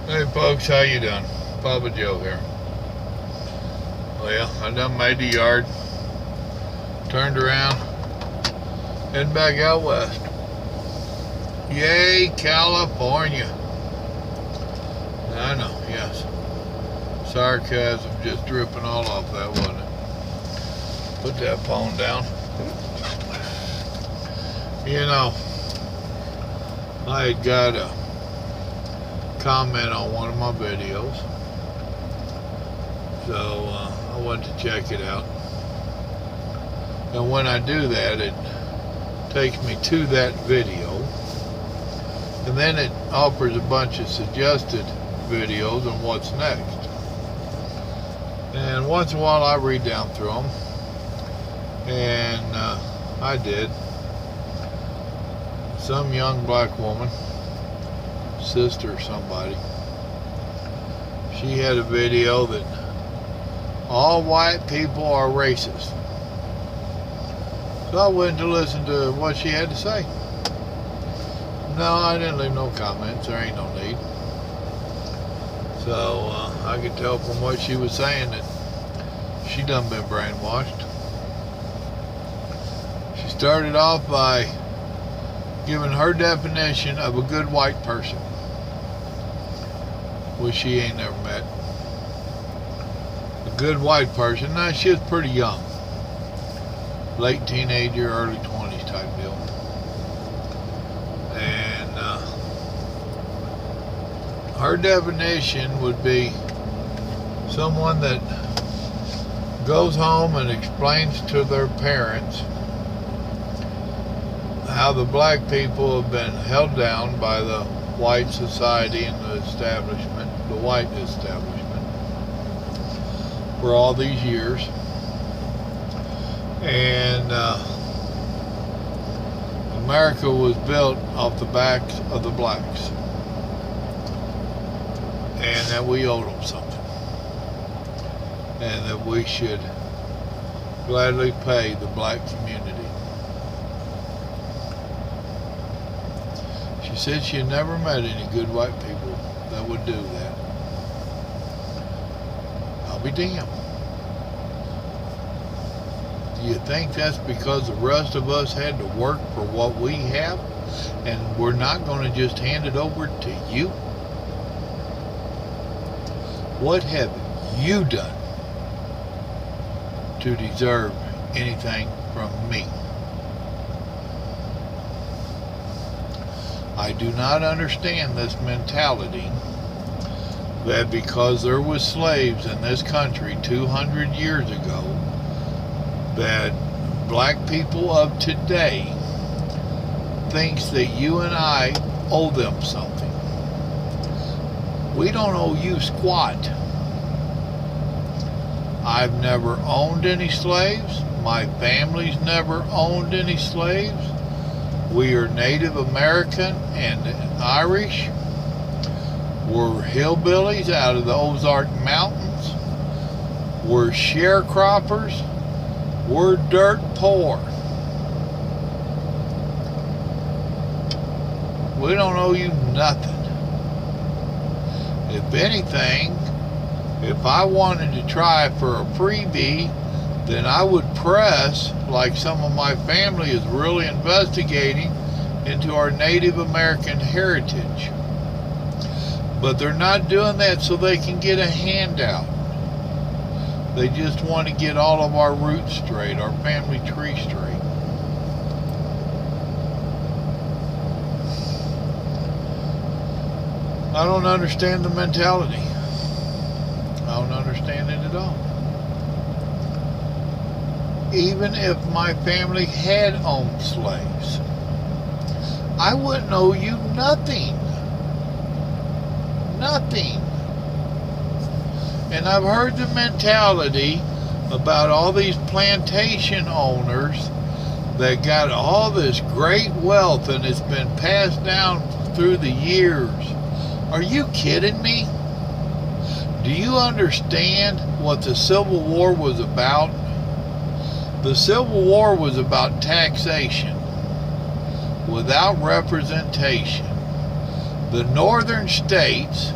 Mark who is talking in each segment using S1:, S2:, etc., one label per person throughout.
S1: Hey folks, how you doing? Papa Joe here. Well, I done made the yard, turned around, heading back out west. Yay, California. I know, yes. Sarcasm just dripping all off that, wasn't it? Put that phone down. You know, I had got a comment on one of my videos, so I went to check it out, and when I do that, it takes me to that video, and then it offers a bunch of suggested videos on what's next, and once in a while I read down through them, and I did. Some young black woman, sister or somebody, she had a video that all white people are racist. So I went to listen to what she had to say. No, I didn't leave no comments. There ain't no need. So I could tell from what she was saying that she done been brainwashed. She started off by giving her definition of a good white person, which she ain't never met. A good white person. Now, she was pretty young. Late teenager, early 20s type deal. And her definition would be someone that goes home and explains to their parents how the black people have been held down by the white society and the establishment, the white establishment, for all these years. And America was built off the backs of the blacks, and that we owed them something, and that we should gladly pay the black community. She said she had never met any good white people that would do that. I'll be damned. Do you think that's because the rest of us had to work for what we have, and we're not going to just hand it over to you? What have you done to deserve anything from me? I do not understand this mentality that because there was slaves in this country 200 years ago, that black people of today thinks that you and I owe them something. We don't owe you squat. I've never owned any slaves. My family's never owned any slaves. We are Native American and Irish. We're hillbillies out of the Ozark Mountains. We're sharecroppers. We're dirt poor. We don't owe you nothing. If anything, if I wanted to try for a freebie, then I would press, like some of my family is really investigating, into our Native American heritage. But they're not doing that so they can get a handout. They just want to get all of our roots straight, our family tree straight. I don't understand the mentality. I don't understand it at all. Even if my family had owned slaves, I wouldn't owe you nothing. Nothing. And I've heard the mentality about all these plantation owners that got all this great wealth and it's been passed down through the years. Are you kidding me? Do you understand what the Civil War was about? The Civil War was about taxation without representation. The northern states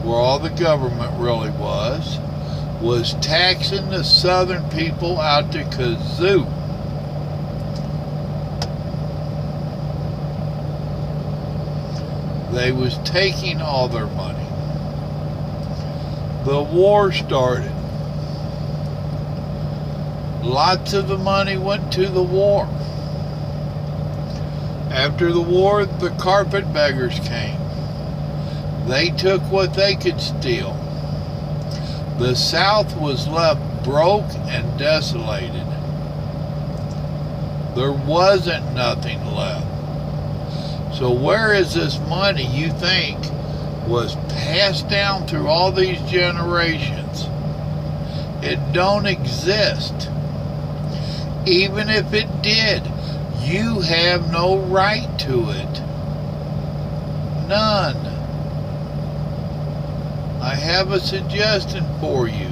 S1: where all the government really was taxing the southern people out to kazoo. They was taking all their money. The war started. Lots of the money went to the war. After the war, the carpetbaggers came. They took what they could steal. The South was left broke and desolated. There wasn't nothing left. So where is this money you think was passed down through all these generations? It don't exist. Even if it did, you have no right to it. None. I have a suggestion for you.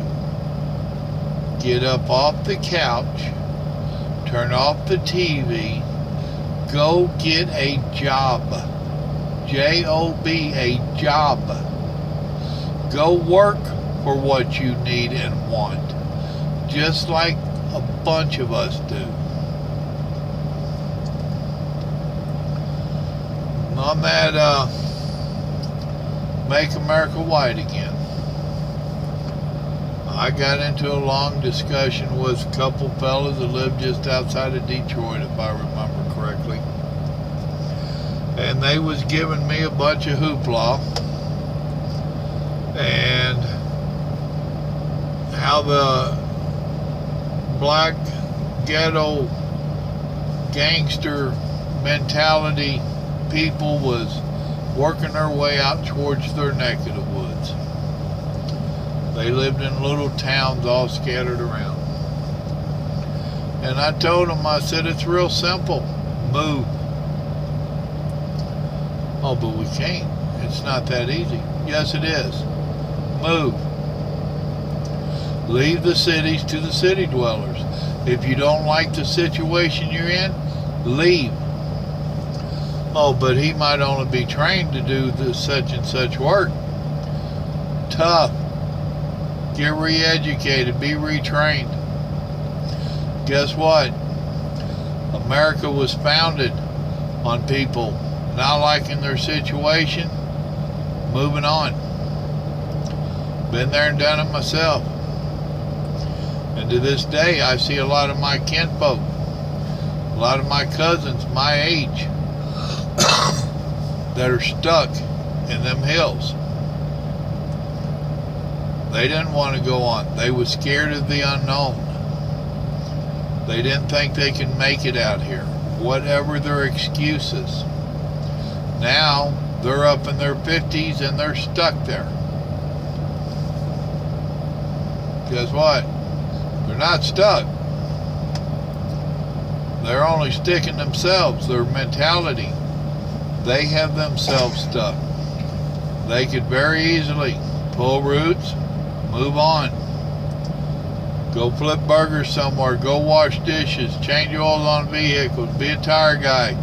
S1: Get up off the couch, turn off the TV, go get a job. J-O-B, a job. Go work for what you need and want, just like a bunch of us do. On that Make America White Again, I got into a long discussion with a couple fellas that live just outside of Detroit, if I remember correctly. And they was giving me a bunch of hoopla and how the black ghetto gangster mentality people was working their way out towards their neck of the woods. They lived in little towns all scattered around. And I told them, I said, it's real simple. Move. Oh, but we can't. It's not that easy. Yes, it is. Move. Leave the cities to the city dwellers. If you don't like the situation you're in, leave. Oh, but he might only be trained to do this such and such work. Tough. Get re-educated. Be retrained. Guess what? America was founded on people not liking their situation, moving on. Been there and done it myself. And to this day, I see a lot of my kinfolk, a lot of my cousins my age, that are stuck in them hills. They didn't want to go on. They were scared of the unknown. They didn't think they could make it out here, whatever their excuses. Now they're up in their 50s and they're stuck there. Guess what? They're not stuck. They're only sticking themselves, their mentality. They have themselves stuck. They could very easily pull roots, move on. Go flip burgers somewhere, go wash dishes, change oils on vehicles, be a tire guy.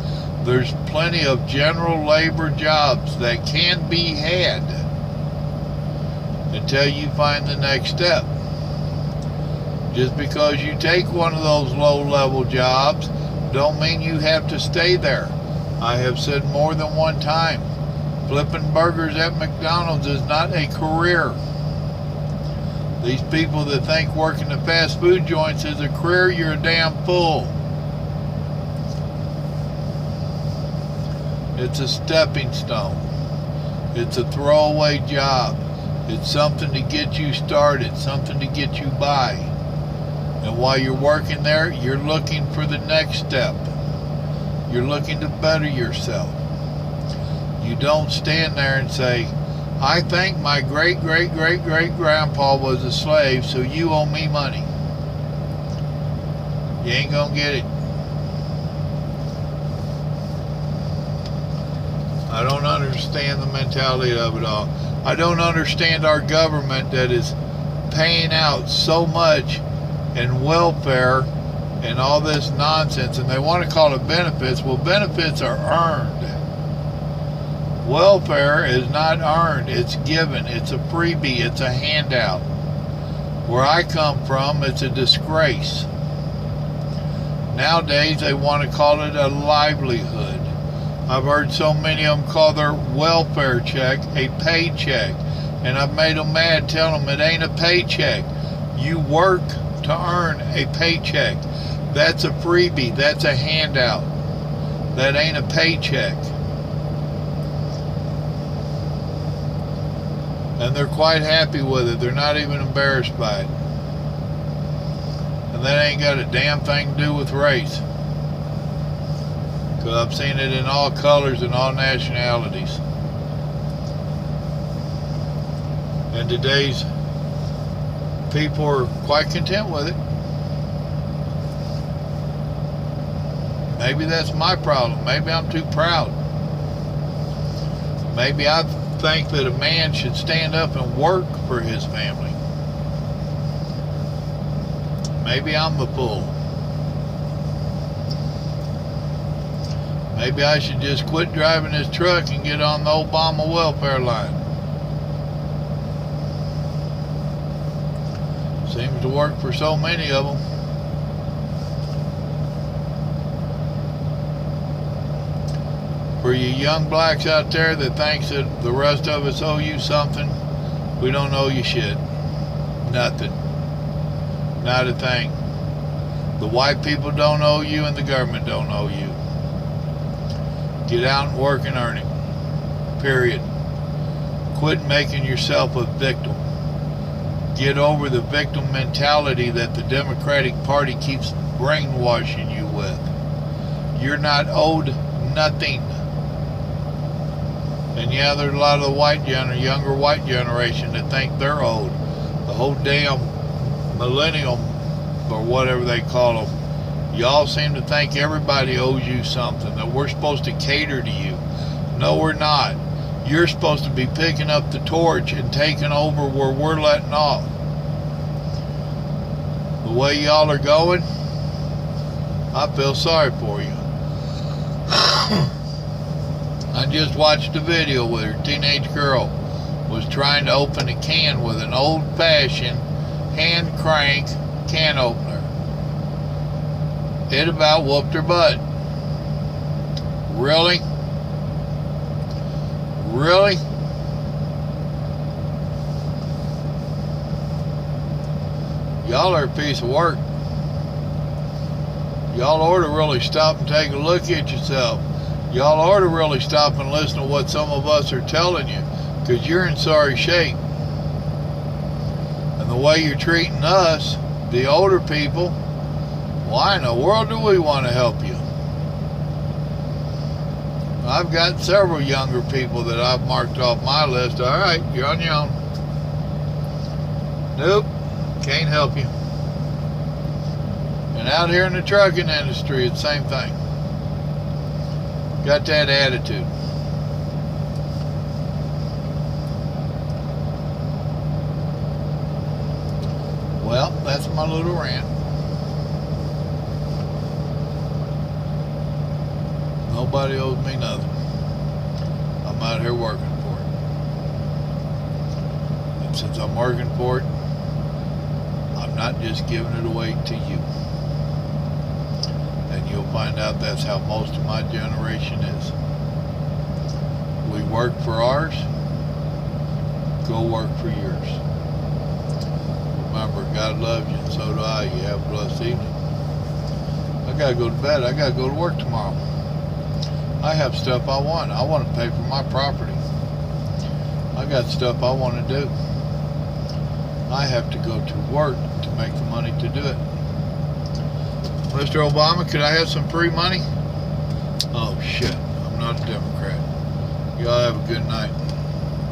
S1: There's plenty of general labor jobs that can be had until you find the next step. Just because you take one of those low-level jobs don't mean you have to stay there. I have said more than one time, flipping burgers at McDonald's is not a career. These people that think working the fast food joints is a career, you're a damn fool. It's a stepping stone. It's a throwaway job. It's something to get you started, something to get you by. And while you're working there, you're looking for the next step. You're looking to better yourself. You don't stand there and say, I think my great-great-great-great-grandpa was a slave, so you owe me money. You ain't gonna get it. I don't understand the mentality of it all. I don't understand our government that is paying out so much in welfare and all this nonsense, and they want to call it benefits. Well, benefits are earned. Welfare is not earned, it's given. It's a freebie, it's a handout. Where I come from, it's a disgrace. Nowadays, they want to call it a livelihood. I've heard so many of them call their welfare check a paycheck. And I've made them mad telling them it ain't a paycheck. You work to earn a paycheck. That's a freebie. That's a handout. That ain't a paycheck. And they're quite happy with it. They're not even embarrassed by it. And that ain't got a damn thing to do with race. Because I've seen it in all colors and all nationalities. And today's people are quite content with it. Maybe that's my problem. Maybe I'm too proud. Maybe I think that a man should stand up and work for his family. Maybe I'm the fool. Maybe I should just quit driving this truck and get on the Obama welfare line. Seems to work for so many of them. For you young blacks out there that thinks that the rest of us owe you something, we don't owe you shit. Nothing. Not a thing. The white people don't owe you and the government don't owe you. Get out and work and earn it. Period. Quit making yourself a victim. Get over the victim mentality that the Democratic Party keeps brainwashing you with. You're not owed nothing. And yeah, there's a lot of the younger white generation that think they're owed. The whole damn millennium, or whatever they call them, y'all seem to think everybody owes you something, that we're supposed to cater to you. No, we're not. You're supposed to be picking up the torch and taking over where we're letting off. The way y'all are going, I feel sorry for you. I just watched a video where a teenage girl was trying to open a can with an old-fashioned hand crank can opener. It about whooped her butt. Really? Really? Y'all are a piece of work. Y'all ought to really stop and take a look at yourself. Y'all ought to really stop and listen to what some of us are telling you, because you're in sorry shape. And the way you're treating us, the older people, why in the world do we want to help you? I've got several younger people that I've marked off my list. All right, you're on your own. Nope, can't help you. And out here in the trucking industry, it's the same thing. Got that attitude. Well, that's my little rant. Nobody owes me nothing. I'm out here working for it. And since I'm working for it, I'm not just giving it away to you. And you'll find out that's how most of my generation is. We work for ours, go work for yours. Remember, God loves you, and so do I. You have a blessed evening. I gotta go to bed. I gotta go to work tomorrow. I have stuff I want. I want to pay for my property. I got stuff I want to do. I have to go to work to make the money to do it. Mr. Obama, could I have some free money? Oh shit, I'm not a Democrat. Y'all have a good night.